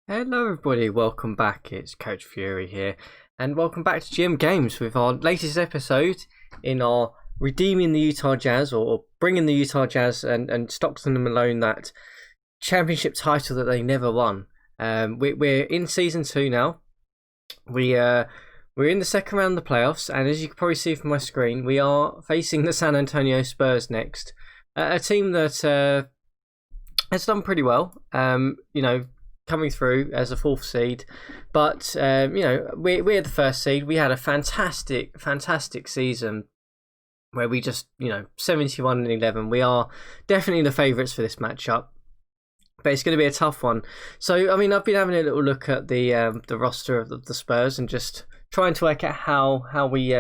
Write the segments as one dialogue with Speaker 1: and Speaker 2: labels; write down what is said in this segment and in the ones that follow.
Speaker 1: Hello everybody, welcome back. It's CoachFury here, and welcome back to GM Games with our latest episode in our redeeming the Utah Jazz, or bringing the Utah Jazz and Stockton and Malone that championship title that they never won. We're in season 2 now. We're in the second round of the playoffs, and as you can probably see from my screen, we are facing the San Antonio Spurs next, a team that has done pretty well. Coming through as a 4th seed, but we're the 1st seed. We had a fantastic season where we just 71-11. We are definitely the favourites for this matchup, but it's going to be a tough one. So I mean, I've been having a little look at the roster of the Spurs and just trying to work out how we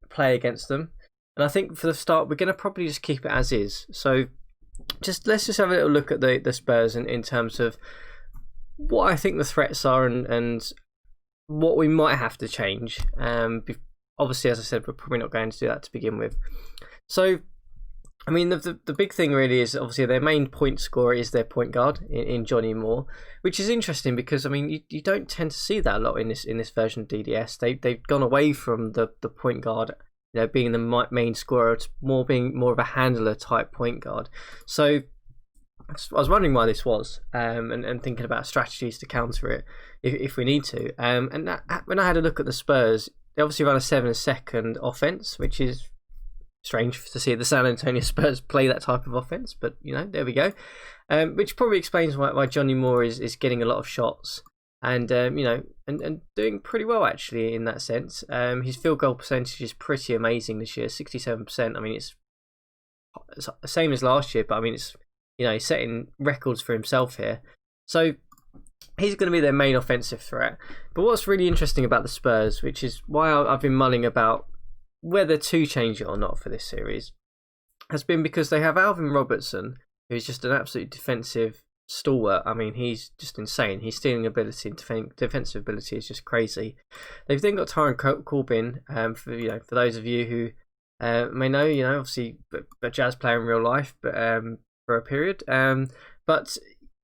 Speaker 1: play against them. And I think for the start, we're going to probably just keep it as is. So let's just have a little look at the Spurs in terms of what I think the threats are and what we might have to change. Obviously, as I said, we're probably not going to do that to begin with. So, I mean, the big thing really is obviously their main point scorer is their point guard in Johnny Moore, which is interesting because I mean you don't tend to see that a lot in this version of DDS. They've gone away from the point guard, being the main scorer, to being more of a handler type point guard. So I was wondering why this was, and thinking about strategies to counter it if we need to. When I had a look at the Spurs, they obviously run a 7-second offense, which is strange to see the San Antonio Spurs play that type of offense, but there we go. Which probably explains why Johnny Moore is getting a lot of shots and doing pretty well actually in that sense. His field goal percentage is pretty amazing this year, 67%. I mean, it's the same as last year, but I mean it's he's setting records for himself here. So he's going to be their main offensive threat. But what's really interesting about the Spurs, which is why I've been mulling about whether to change it or not for this series, has been because they have Alvin Robertson, who's just an absolute defensive stalwart. I mean, he's just insane. His stealing ability and defensive ability is just crazy. They've then got Tyron Corbin, for those of you who may know, obviously a Jazz player in real life, but for a period, but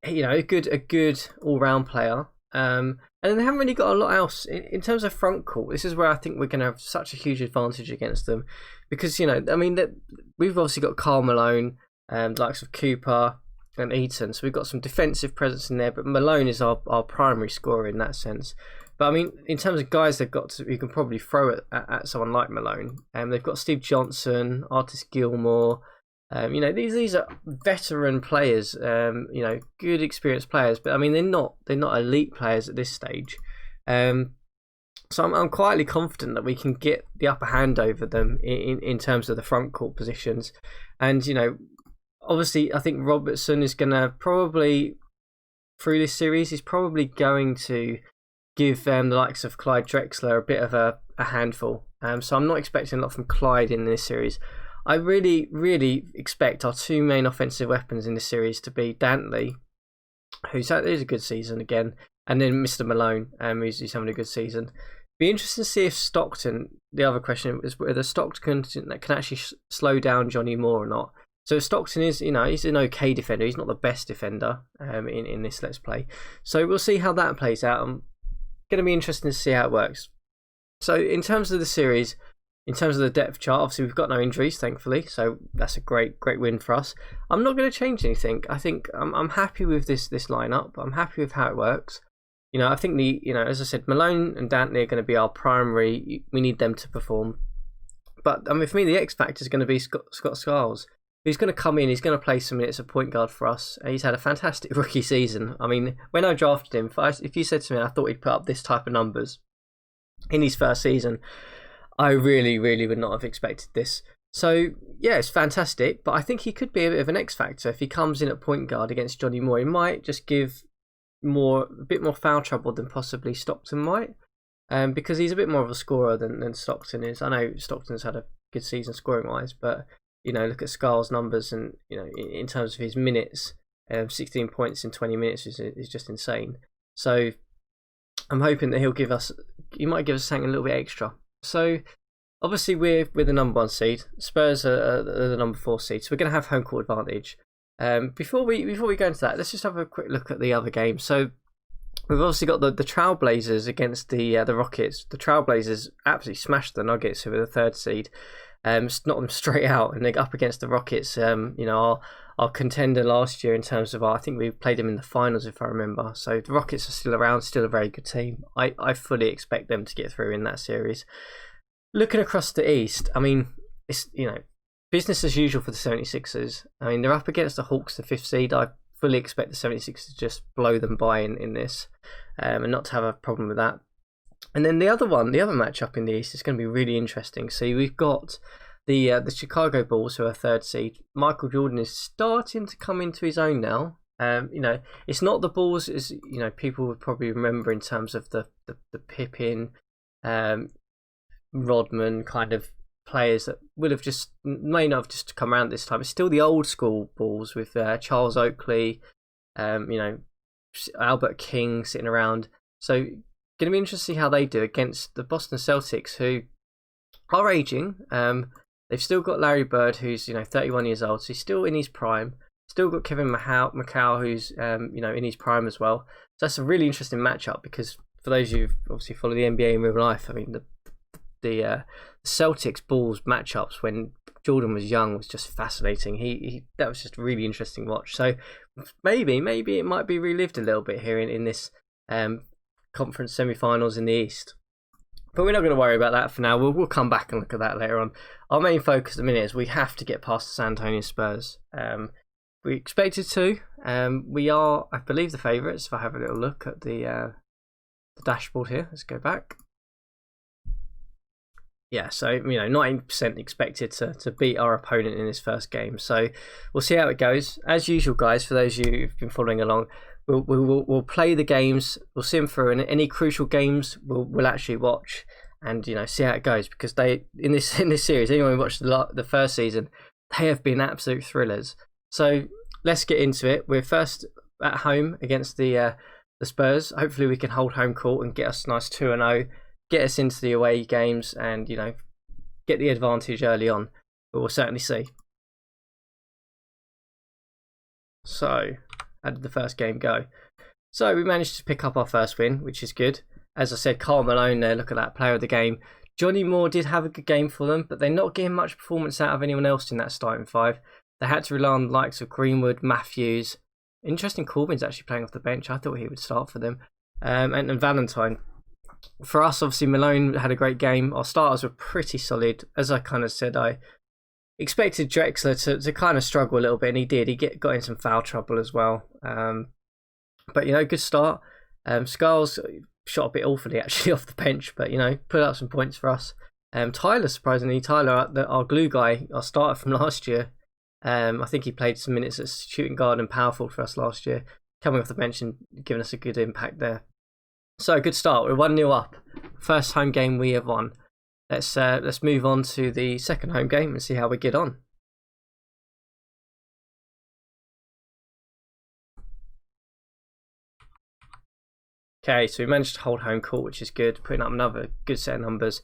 Speaker 1: a good all-round player, and then they haven't really got a lot else in terms of front court. This is where I think we're going to have such a huge advantage against them, because we've obviously got Karl Malone, the likes of Cooper and Eaton, so we've got some defensive presence in there, but Malone is our primary scorer in that sense. But I mean, in terms of guys they've got you can probably throw at someone like Malone, they've got Steve Johnson, Artis Gilmore. These are veteran players, good experienced players, but I mean they're not elite players at this stage. So I'm quietly confident that we can get the upper hand over them in terms of the front court positions. And obviously I think Robertson is going to probably, through this series, he's probably going to give the likes of Clyde Drexler a bit of a handful. So I'm not expecting a lot from Clyde in this series. I really, really expect our 2 main offensive weapons in this series to be Dantley, who's had a good season again, and then Mr. Malone, who's having a good season. Be interesting to see if Stockton, the other question is whether Stockton can actually slow down Johnny Moore or not. So if Stockton is, he's an okay defender, he's not the best defender in this Let's Play. So we'll see how that plays out. I'm going to be interesting to see how it works. So in terms of the series, in terms of the depth chart, obviously we've got no injuries, thankfully, so that's a great win for us. I'm not going to change anything. I think I'm happy with this lineup. I'm happy with how it works. I think as I said, Malone and Dantley are going to be our primary. We need them to perform. But I mean, for me, the X factor is going to be Scott Skiles. He's going to come in. He's going to play some minutes of point guard for us. He's had a fantastic rookie season. I mean, when I drafted him, if you said to me I thought he'd put up this type of numbers in his first season, I really, really would not have expected this. So, yeah, it's fantastic, but I think he could be a bit of an X factor if he comes in at point guard against Johnny Moore. He might just give a bit more foul trouble than possibly Stockton might, because he's a bit more of a scorer than Stockton is. I know Stockton's had a good season scoring-wise, but, look at Scarl's numbers and, in terms of his minutes, 16 points in 20 minutes is just insane. So, I'm hoping that he might give us something a little bit extra. So obviously we're the number 1 seed. Spurs are the number 4 seed, so we're going to have home court advantage. Before we go into that, let's just have a quick look at the other game. So we've obviously got the Trailblazers against the Rockets. The Trailblazers absolutely smashed the Nuggets, who were the third seed. Knocked them straight out, and they're up against the Rockets. Our contender last year in terms of I think we played them in the finals, if I remember. So the Rockets are still around, still a very good team. I fully expect them to get through in that series. Looking across the East, I mean, it's business as usual for the 76ers. I mean, they're up against the Hawks, the 5th seed. I fully expect the 76ers to just blow them by in this, and not to have a problem with that. And then the other matchup in the East is going to be really interesting. So we've got the Chicago Bulls, who are third seed. Michael Jordan is starting to come into his own now. It's not the Bulls as people would probably remember in terms of the Pippen, Rodman kind of players that may not have just come around this time. It's still the old school Bulls with Charles Oakley, Albert King sitting around. So going to be interesting to see how they do against the Boston Celtics, who are aging. They've still got Larry Bird, who's 31 years old, so he's still in his prime. Still got Kevin McHale, who's in his prime as well. So that's a really interesting matchup, because for those who obviously follow the NBA in real life, I mean the Celtics Bulls matchups when Jordan was young was just fascinating. That was just a really interesting watch. So maybe it might be relived a little bit here in this conference semi-finals in the East. But we're not going to worry about that for now. We'll come back and look at that later on. Our main focus at the minute is we have to get past the San Antonio Spurs. We expected to. We are, I believe, the favourites. If I have a little look at the dashboard here, let's go back. Yeah, so 90% expected to beat our opponent in this first game. So we'll see how it goes. As usual, guys, for those of you who've been following along, we'll play the games. We'll see them through, and any crucial games we'll actually watch and see how it goes, because they in this series, anyone who watched the first season, they have been absolute thrillers. So let's get into it. We're first at home against the Spurs. Hopefully we can hold home court and get us a nice 2-0, get us into the away games, and get the advantage early on. But we'll certainly see. So how did the first game go? So we managed to pick up our first win, which is good. As I said, Karl Malone there, look at that, player of the game. Johnny Moore did have a good game for them, but they're not getting much performance out of anyone else in that starting five. They had to rely on the likes of Greenwood, Matthews. Interesting, Corbin's actually playing off the bench. I thought he would start for them. And Valentine. For us, obviously, Malone had a great game. Our starters were pretty solid. As I kind of said, I expected Drexler to kind of struggle a little bit, and he did. He got in some foul trouble as well. But, good start. Scarles shot a bit awfully, actually, off the bench, but, put up some points for us. Tyler, surprisingly, our glue guy, our starter from last year, I think he played some minutes as shooting guard and power forward for us last year, coming off the bench and giving us a good impact there. So, a good start. We're 1-0 up. First home game we have won. Let's move on to the second home game and see how we get on. Okay, so we managed to hold home court, which is good, putting up another good set of numbers.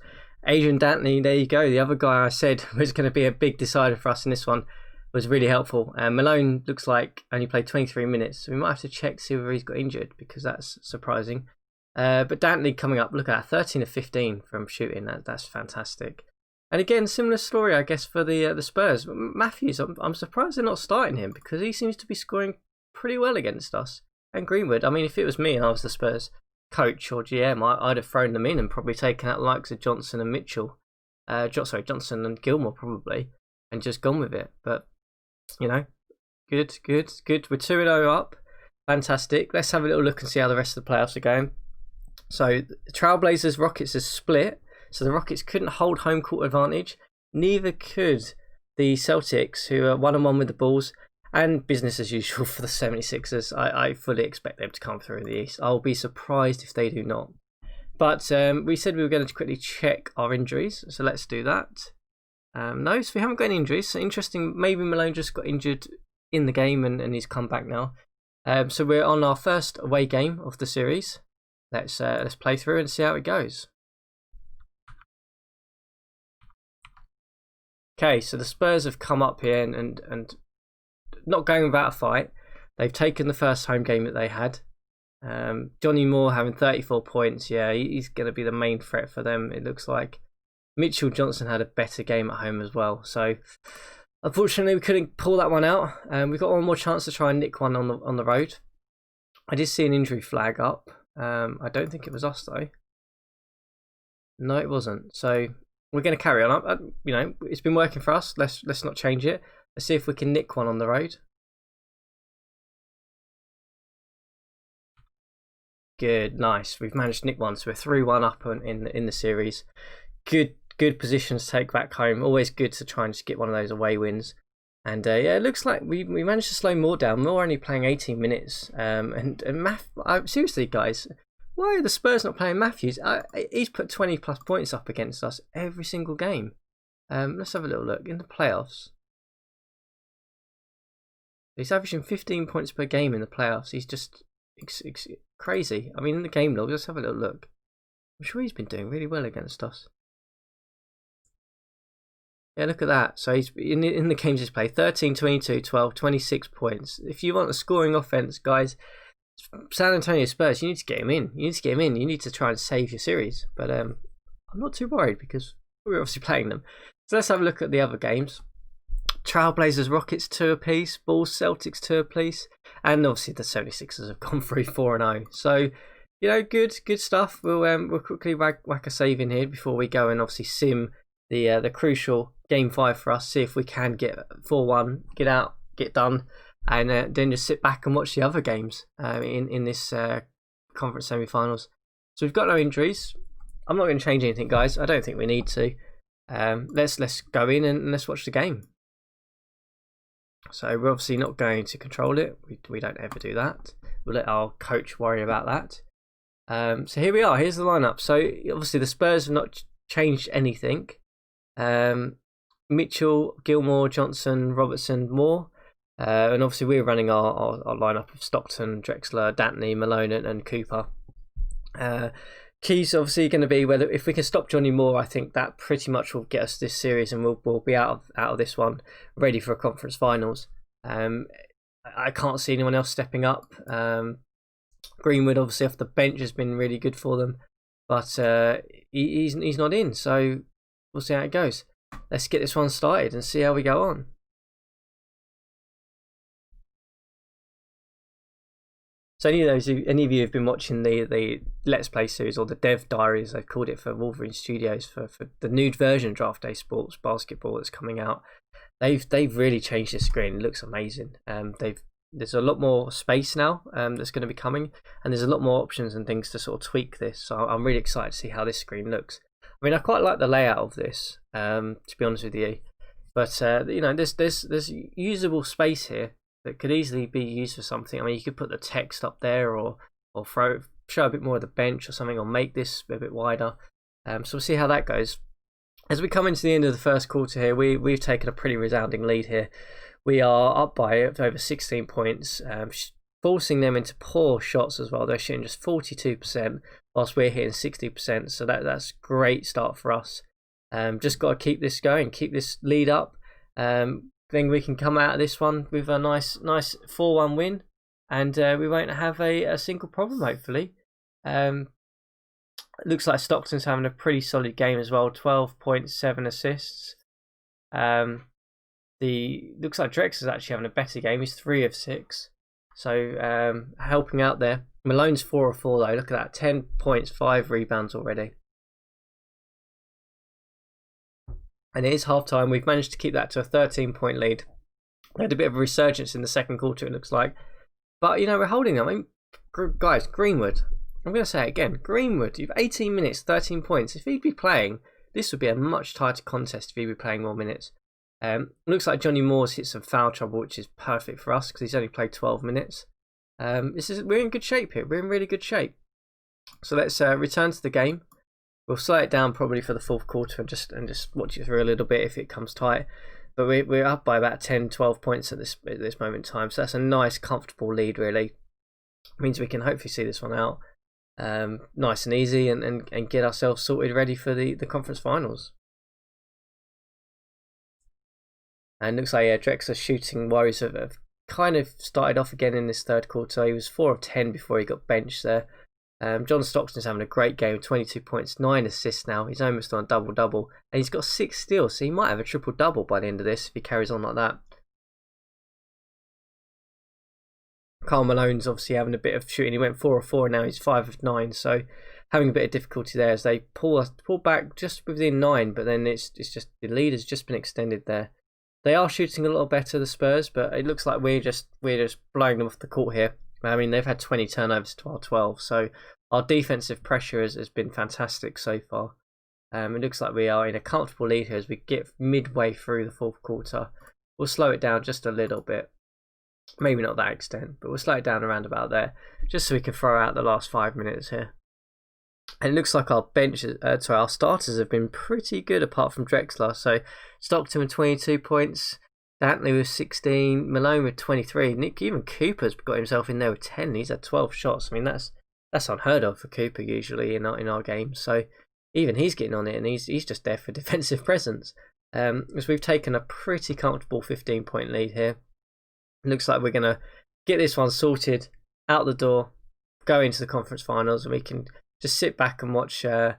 Speaker 1: Adrian Dantley, there you go. The other guy I said was going to be a big decider for us in this one was really helpful. Malone looks like only played 23 minutes, so we might have to check to see whether he's got injured, because that's surprising. But Dantley coming up, look at that, 13 of 15 from shooting. That's fantastic. And again, similar story, I guess, for the Spurs. Matthews, I'm surprised they're not starting him, because he seems to be scoring pretty well against us. And Greenwood, I mean, if it was me and I was the Spurs coach or GM, I'd have thrown them in and probably taken out the likes of Johnson and Mitchell. Johnson and Gilmore probably, and just gone with it. But, good. We're 2-0 up. Fantastic. Let's have a little look and see how the rest of the playoffs are going. So, the Trailblazers Rockets is split. So, the Rockets couldn't hold home court advantage. Neither could the Celtics, who are 1-1 with the Bulls. And business as usual for the 76ers. I fully expect them to come through in the East. I'll be surprised if they do not. But we said we were going to quickly check our injuries. So let's do that. No, so we haven't got any injuries. So interesting, maybe Malone just got injured in the game and he's come back now. So we're on our first away game of the series. Let's play through and see how it goes. Okay, so the Spurs have come up here and not going without a fight. They've taken the first home game that they had. Johnny Moore having 34 points. Yeah, he's going to be the main threat for them, it looks like. Mitchell Johnson had a better game at home as well. So, unfortunately, we couldn't pull that one out. We've got one more chance to try and nick one on the road. I did see an injury flag up. I don't think it was us, though. No, it wasn't. So, we're going to carry on. You know, it's been working for us. Let's not change it. Let's see if we can nick one on the road. Good, nice. We've managed to nick one, so we're 3-1 up in the series. Good position to take back home. Always good to try and just get one of those away wins. And yeah, it looks like we managed to slow Moore down. Moore only playing 18 minutes. And seriously, guys, why are the Spurs not playing Matthews? He's put 20 plus points up against us every single game. Let's have a little look in the playoffs. He's averaging 15 points per game in the playoffs. He's just crazy. I mean, in the game log, let's have a little look. I'm sure he's been doing really well against us. Yeah, look at that. So he's in the games he's played, 13, 22, 12, 26 points. If you want a scoring offense, guys, San Antonio Spurs, you need to get him in. You need to try and save your series. But I'm not too worried because we're obviously playing them. So let's have a look at the other games. Trailblazers, Rockets 2 apiece. Bulls, Celtics 2 apiece. And obviously the 76ers have gone through 4-0. So, you know, good stuff. We'll quickly whack a save in here before we go and obviously sim the crucial Game 5 for us. See if we can get 4-1, get out, get done, and then just sit back and watch the other games in this conference semi-finals. So we've got no injuries. I'm not going to change anything, guys. I don't think we need to. Let's go in and let's watch the game. So we're obviously not going to control it. We don't ever do that. We'll let our coach worry about that. So here we are. Here's the lineup. So obviously the Spurs have not changed anything. Mitchell, Gilmore, Johnson, Robertson, Moore. And obviously we're running our lineup of Stockton, Drexler, Dantney, Malone and Cooper. Key's obviously going to be whether if we can stop Johnny Moore. I think that pretty much will get us this series, and we'll be out of this one ready for a conference finals. I can't see anyone else stepping up. Greenwood obviously off the bench has been really good for them, but he's not in, so we'll see how it goes. Let's get this one started and see how we go on. So any of you have been watching the Let's Play series, or the Dev Diaries, they've called it, for Wolverine Studios for the new version of Draft Day Sports Basketball that's coming out. They've really changed the screen. It looks amazing. There's a lot more space now that's going to be coming, and there's a lot more options and things to sort of tweak this. So I'm really excited to see how this screen looks. I mean, I quite like the layout of this, to be honest with you. But you know, there's usable space here that could easily be used for something. I mean, you could put the text up there, or show a bit more of the bench or something, or make this a bit wider. So we'll see how that goes. As we come into the end of the first quarter here, we've taken a pretty resounding lead here. We are up by over 16 points, forcing them into poor shots as well. They're shooting just 42%, whilst we're hitting 60%. So that's a great start for us. Just got to keep this going, keep this lead up. Then we can come out of this one with a nice 4-1 win, and we won't have a single problem, hopefully. It looks like Stockton's having a pretty solid game as well, 12.7 assists. Looks like Drex is actually having a better game. He's 3 of 6, so helping out there. Malone's 4 of 4 though. Look at that, 10 points, 5 rebounds already. And it is half time. We've managed to keep that to a 13-point lead. We had a bit of a resurgence in the second quarter, it looks like. But, you know, we're holding them. I mean, guys, Greenwood. I'm going to say it again. Greenwood, you've 18 minutes, 13 points. If he'd be playing, this would be a much tighter contest if he'd be playing more minutes. Looks like Johnny Moore's hit some foul trouble, which is perfect for us because he's only played 12 minutes. We're in good shape here. We're in really good shape. So let's return to the game. We'll slow it down probably for the fourth quarter and just watch it through a little bit if it comes tight. But we're up by about 10, 12 points at this moment in time. So that's a nice, comfortable lead, really. It means we can hopefully see this one out nice and easy and get ourselves sorted ready for the conference finals. And looks like Drexler's shooting worries have kind of started off again in this third quarter. He was 4 of 10 before he got benched there. John Stockton's having a great game, 22 points, 9 assists now. He's almost on a double-double. And he's got 6 steals, so he might have a triple-double by the end of this if he carries on like that. Karl Malone's obviously having a bit of shooting. He went 4 of 4, and now he's 5 of 9. So having a bit of difficulty there as they pull back just within 9, but then it's just the lead has just been extended there. They are shooting a little better, the Spurs, but it looks like we're just blowing them off the court here. I mean, they've had 20 turnovers to our 12, so our defensive pressure has been fantastic so far. It looks like we are in a comfortable lead here as we get midway through the fourth quarter. We'll slow it down just a little bit. Maybe not that extent, but we'll slow it down around about there, just so we can throw out the last 5 minutes here. And it looks like our our starters have been pretty good apart from Drexler. So Stockton with 22 points, Dantley with 16, Malone with 23. Even Cooper's got himself in there with 10. He's had 12 shots. I mean, that's unheard of for Cooper usually in our games. So even he's getting on it, and he's just there for defensive presence. As we've taken a pretty comfortable 15-point lead here. It looks like we're going to get this one sorted, out the door, go into the conference finals, and we can just sit back and watch the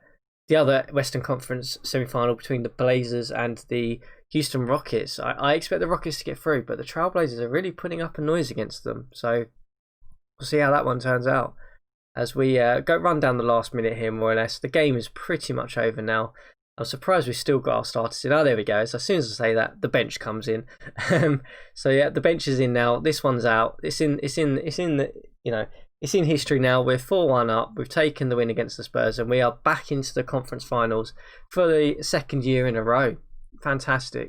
Speaker 1: other Western Conference semi-final between the Blazers and the Houston Rockets. I expect the Rockets to get through, but the Trailblazers are really putting up a noise against them. So we'll see how that one turns out. As we run down the last minute here, more or less. The game is pretty much over now. I'm surprised we've still got our starters in. Oh, there we go. So as soon as I say that, the bench comes in. So yeah, the bench is in now. This one's out. It's in history now. We're 4-1 up. We've taken the win against the Spurs, and we are back into the conference finals for the second year in a row. Fantastic.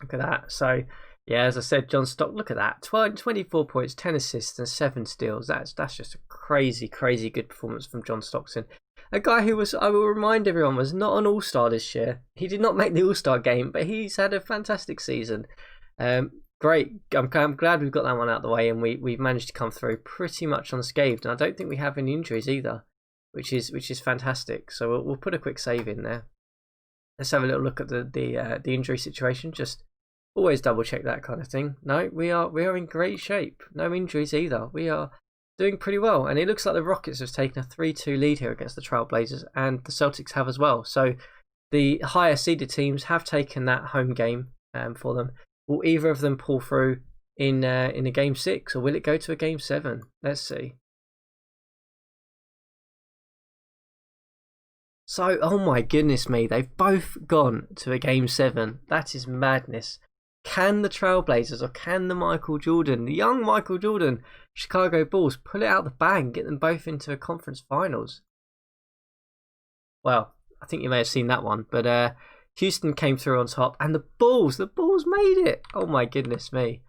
Speaker 1: Look at that. So yeah, as I said, John Stockton, look at that. 24 points, 10 assists, and 7 steals. That's just a crazy, crazy good performance from John Stockton. A guy who was, I will remind everyone, was not an All-Star this year. He did not make the All-Star game, but he's had a fantastic season. Great. I'm glad we've got that one out of the way, and we've managed to come through pretty much unscathed. And I don't think we have any injuries either, which is fantastic. So we'll put a quick save in there. Let's have a little look at the injury situation. Just always double check that kind of thing. No, we are in great shape. No injuries either. We are doing pretty well, and it looks like the Rockets have taken a 3-2 lead here against the Trailblazers, and the Celtics have as well. So the higher seeded teams have taken that home game for them. Will either of them pull through in a game 6, or will it go to a game 7? Let's see. So, oh my goodness me, they've both gone to a game 7. That is madness. Can the Trailblazers, or can the young Michael Jordan, Chicago Bulls pull it out the bag and get them both into a conference finals? Well, I think you may have seen that one, but Houston came through on top, and the Bulls made it. Oh my goodness me.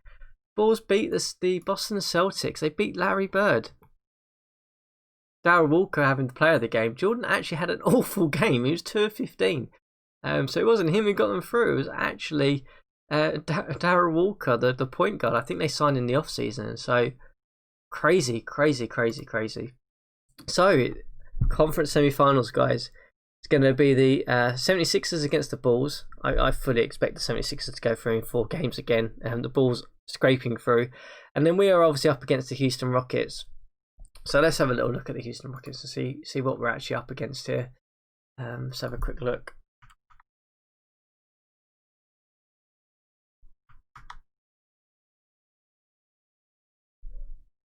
Speaker 1: Bulls beat the Boston Celtics. They beat Larry Bird. Darryl Walker having the player of the game. Jordan actually had an awful game. He was 2 of 15. So it wasn't him who got them through. It was actually Darryl Walker, the point guard. I think they signed in the off season. So crazy. So conference semi-finals, guys. It's going to be the 76ers against the Bulls. I fully expect the 76ers to go through in 4 games again, and the Bulls scraping through. And then we are obviously up against the Houston Rockets. So let's have a little look at the Houston Rockets and see what we're actually up against here. Let's have a quick look.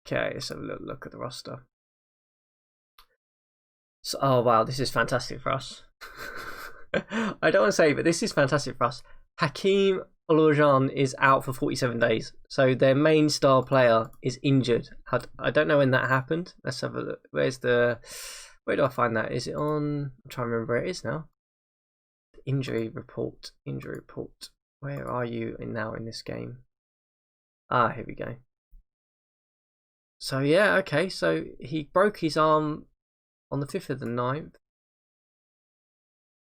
Speaker 1: Okay, let's have a little look at the roster. So, oh wow, this is fantastic for us. I don't want to say, but this is fantastic for us. Hakeem Olajuwon is out for 47 days. So their main star player is injured. I don't know when that happened. Let's have a look. Where do I find that? Is it on? I'm trying to remember where it is now. Injury report. Where are you now in this game? Ah, here we go. So yeah, okay. So he broke his arm on the 5th of the 9th.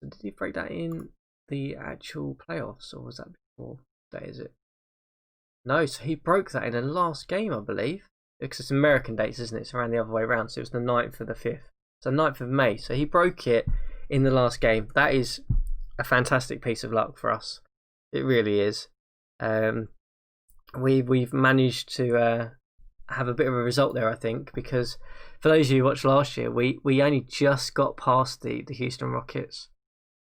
Speaker 1: Did he break that in the actual playoffs, or was that before? That is it. No, so he broke that in the last game, I believe. Because it's American dates, isn't it? It's around the other way around. So it was the 9th of the 5th. So 9th of May. So he broke it in the last game. That is a fantastic piece of luck for us. It really is. we've managed to have a bit of a result there, I think, because for those of you who watched last year, we only just got past the Houston Rockets,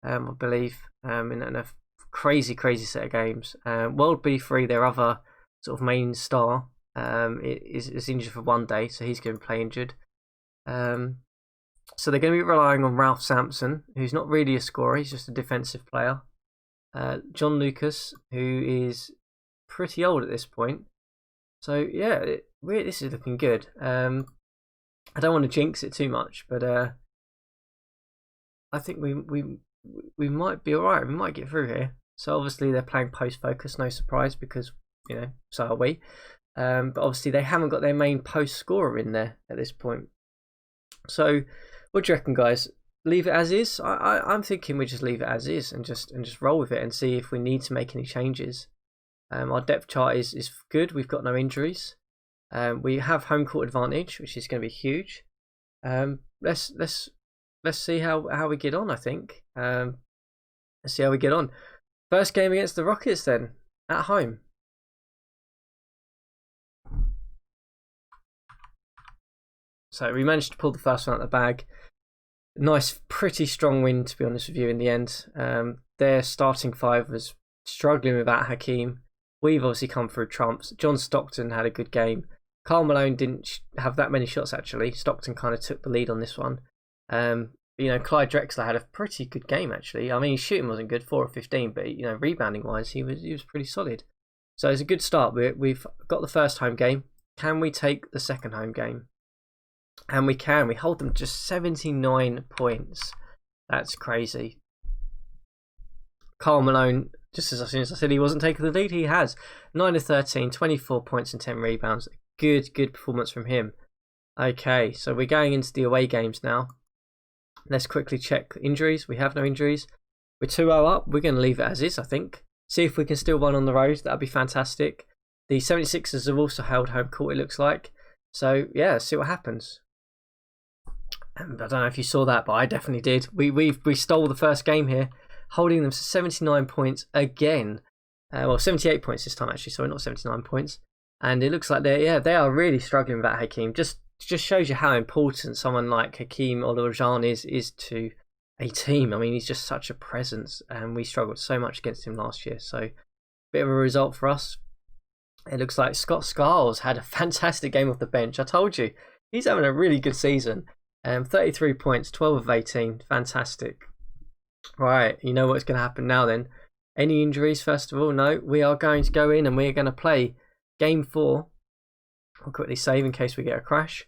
Speaker 1: I believe, in a crazy set of games. World B3, their other sort of main star, is injured for 1 day, so he's going to play injured. So they're going to be relying on Ralph Sampson, who's not really a scorer, he's just a defensive player. John Lucas, who is pretty old at this point. So yeah, this is looking good. I don't want to jinx it too much, but I think we might be alright. We might get through here. So obviously they're playing post focus, no surprise, because so are we. But obviously they haven't got their main post scorer in there at this point. So what do you reckon, guys? Leave it as is? I'm thinking we just leave it as is and just roll with it and see if we need to make any changes. Our depth chart is good. We've got no injuries. We have home court advantage, which is going to be huge. Let's see how we get on. I think. Let's see how we get on. First game against the Rockets, then at home. So we managed to pull the first one out of the bag. Nice, pretty strong win, to be honest with you, in the end. Their starting five was struggling without Hakeem. We've obviously come through trumps. John Stockton had a good game. Karl Malone didn't have that many shots, actually. Stockton kind of took the lead on this one. Clyde Drexler had a pretty good game, actually. I mean, his shooting wasn't good, 4 of 15, but rebounding-wise, he was pretty solid. So it's a good start. We've got the first home game. Can we take the second home game? And we can. We hold them just 79 points. That's crazy. Karl Malone, just as soon as I said he wasn't taking the lead, he has. 9 of 13, 24 points and 10 rebounds. Good performance from him. Okay, so we're going into the away games now. Let's quickly check injuries. We have no injuries. We're 2-0 up. We're going to leave it as is, I think. See if we can still win on the road. That'd be fantastic. The 76ers have also held home court, it looks like. So, yeah, see what happens. I don't know if you saw that, but I definitely did. We stole the first game here, holding them to 79 points again. 78 points this time, actually. Sorry, not 79 points. And it looks like they are really struggling without Hakeem. Just shows you how important someone like Hakeem Olajuwon is to a team. I mean, he's just such a presence, and we struggled so much against him last year. So, bit of a result for us. It looks like Scott Skiles had a fantastic game off the bench. I told you, he's having a really good season. 33 points, 12 of 18. Fantastic. Right, you know what's going to happen now then. Any injuries, first of all? No, we are going to go in and we are going to play Game 4. I'll quickly save in case we get a crash.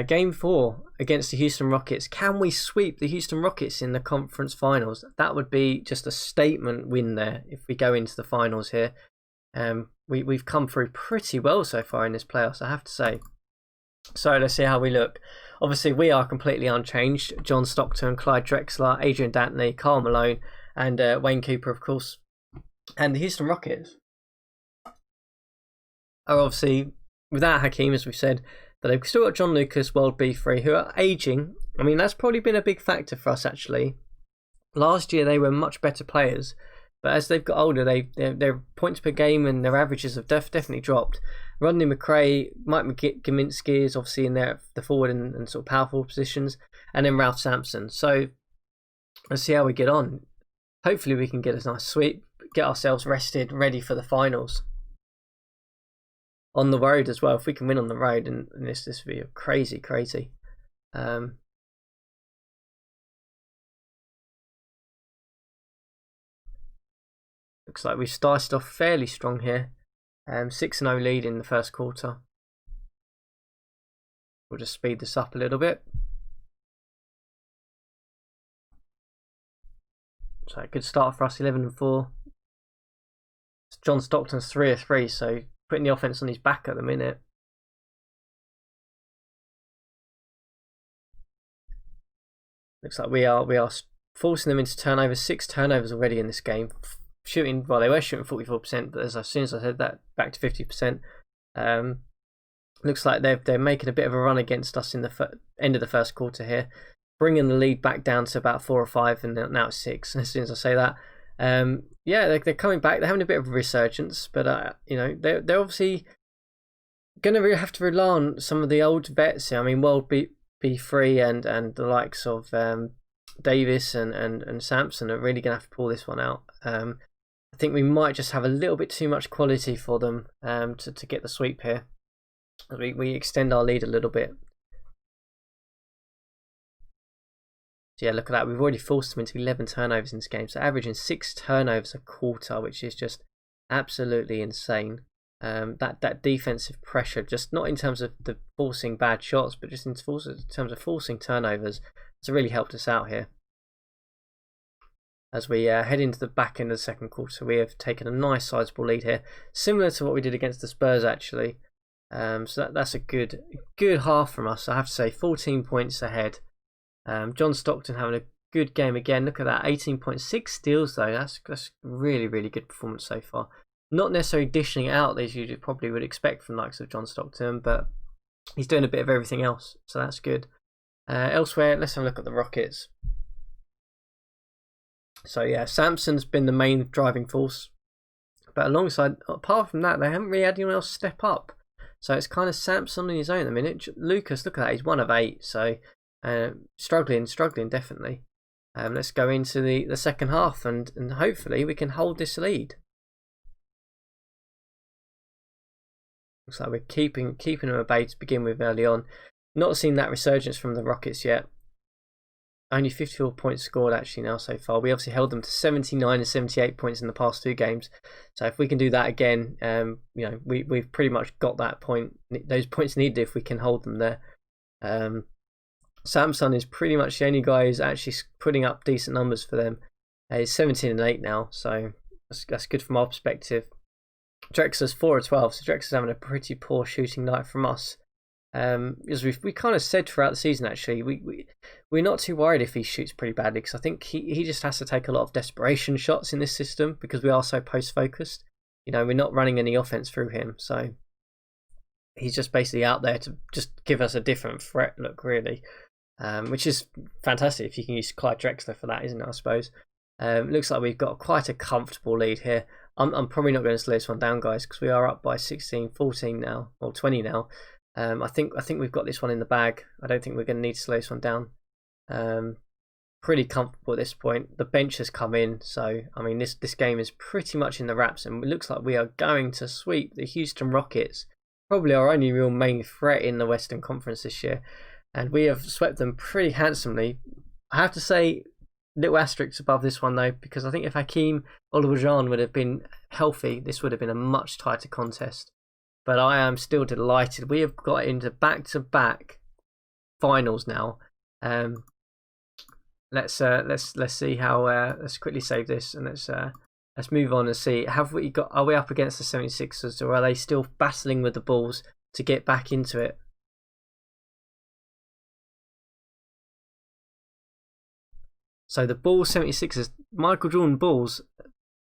Speaker 1: Game 4 against the Houston Rockets. Can we sweep the Houston Rockets in the conference finals? That would be just a statement win there if we go into the finals here. We've come through pretty well so far in this playoffs, I have to say. So let's see how we look. Obviously, we are completely unchanged. John Stockton, Clyde Drexler, Adrian Dantley, Karl Malone, and Wayne Cooper, of course. And the Houston Rockets are obviously without Hakeem, as we've said, but they've still got John Lucas, World B3, who are aging. I mean, that's probably been a big factor for us, actually. Last year, they were much better players. But as they've got older, their points per game and their averages have definitely dropped. Rodney McRae, Mike Gminski is obviously in there, the forward and sort of power forward positions, and then Ralph Sampson. So let's see how we get on. Hopefully we can get a nice sweep, get ourselves rested, ready for the finals. On the road as well, if we can win on the road, and this would be crazy. Looks like we've started off fairly strong here. 6-0 lead in the first quarter. We'll just speed this up a little bit. So a good start for us, 11-4. John Stockton's 3 of 3, so putting the offense on his back at the minute. Looks like we are forcing them into turnovers. 6 turnovers already in this game. Shooting, well, they were shooting 44%, but as soon as I said that, back to 50%. Looks like they're making a bit of a run against us in the end of the first quarter here, bringing the lead back down to about 4 or 5, and now it's 6. As soon as I say that, Yeah, they're coming back. They're having a bit of a resurgence, but you know, they're obviously going to have to rely on some of the old vets here. I mean, World B3 and the likes of Davis and Sampson are really going to have to pull this one out. I think we might just have a little bit too much quality for them to get the sweep here. We extend our lead a little bit. So yeah, look at that. We've already forced them into 11 turnovers in this game. So averaging 6 turnovers a quarter, which is just absolutely insane. That defensive pressure, just not in terms of the forcing bad shots, but just in terms of forcing turnovers, has really helped us out here. As we head into the back end of the second quarter, we have taken a nice sizable lead here, similar to what we did against the Spurs actually. So that's a good half from us. I have to say, 14 points ahead. John Stockton having a good game again. Look at that, 18.6 steals though. That's really good performance so far. Not necessarily dishing out as you probably would expect from the likes of John Stockton, but he's doing a bit of everything else, so that's good. Elsewhere, let's have a look at the Rockets. So yeah, Sampson's been the main driving force, but apart from that, they haven't really had anyone else step up. So it's kind of Sampson on his own at the minute. Lucas, look at that, he's 1 of 8, so struggling definitely. Let's go into the second half and hopefully we can hold this lead. Looks like we're keeping them at bay to begin with early on. Not seen that resurgence from the Rockets yet. Only 54 points scored actually now so far. We obviously held them to 79 and 78 points in the past 2 games. So if we can do that again, you know, we've pretty much got those points needed if we can hold them there. Samson is pretty much the only guy who's actually putting up decent numbers for them. He's 17 and 8 now, so that's good from our perspective. Drexler's 4 of 12, so Drexler's having a pretty poor shooting night from us. As we kind of said throughout the season, actually, we're not too worried if he shoots pretty badly, because I think he just has to take a lot of desperation shots in this system because we are so post focused. You know, we're not running any offense through him, so he's just basically out there to just give us a different threat look, really, which is fantastic if you can use Clyde Drexler for that, isn't it? I suppose. Looks like we've got quite a comfortable lead here. I'm probably not going to slow this one down, guys, because we are up by 16, 14 now, or 20 now. I think we've got this one in the bag. I don't think we're going to need to slow this one down. Pretty comfortable at this point. The bench has come in, so I mean this game is pretty much in the wraps, and it looks like we are going to sweep the Houston Rockets, probably our only real main threat in the Western Conference this year, and we have swept them pretty handsomely. I have to say, little asterisks above this one though, because I think if Hakeem Olajuwon would have been healthy, this would have been a much tighter contest. But I am still delighted. We have got into back-to-back finals now. Let's see how. Let's quickly save this and let's move on and see. Have we got? Are we up against the 76ers, or are they still battling with the Bulls to get back into it? So the Bulls 76ers, Michael Jordan Bulls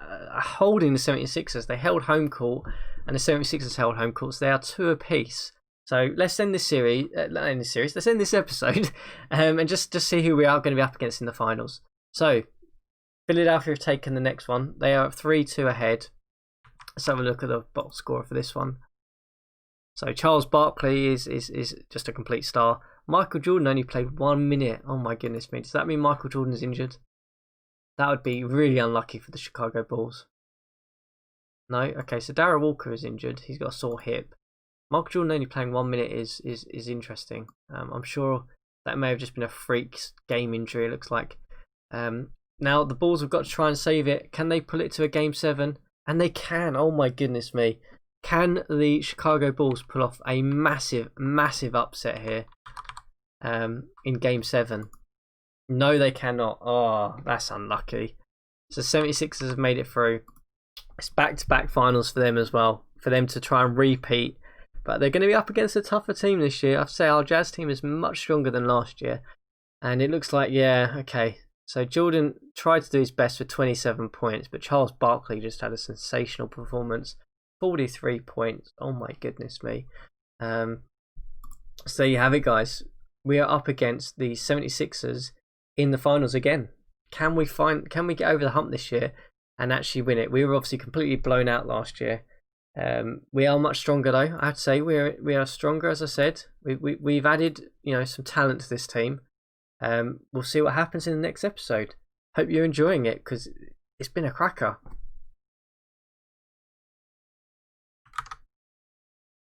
Speaker 1: are holding the 76ers. They held home court, and the 76ers held home court, so they are 2 apiece. So let's end this series. Let's end this episode, and just see who we are going to be up against in the finals. So Philadelphia have taken the next one. They are 3-2 ahead. Let's have a look at the box score for this one. So Charles Barkley is just a complete star. Michael Jordan only played 1 minute. Oh my goodness me! Does that mean Michael Jordan is injured? That would be really unlucky for the Chicago Bulls. No? Okay, so Darrell Walker is injured. He's got a sore hip. Michael Jordan only playing 1 minute is interesting. I'm sure that may have just been a freak game injury, it looks like. Now, the Bulls have got to try and save it. Can they pull it to a Game 7? And they can. Oh my goodness me. Can the Chicago Bulls pull off a massive upset here in Game 7? No, they cannot. Oh, that's unlucky. So 76ers have made it through. It's back-to-back finals for them as well, for them to try and repeat. But they're going to be up against a tougher team this year. I have to say our Jazz team is much stronger than last year. And it looks like, yeah, okay. So Jordan tried to do his best with 27 points, but Charles Barkley just had a sensational performance. 43 points. Oh my goodness me. So there you have it, guys. We are up against the 76ers in the finals again. Can we get over the hump this year? and actually win it. We were obviously completely blown out last year. We are much stronger though. I have to say we are stronger. As I said, we've added some talent to this team. We'll see what happens in the next episode. Hope you're enjoying it because it's been a cracker.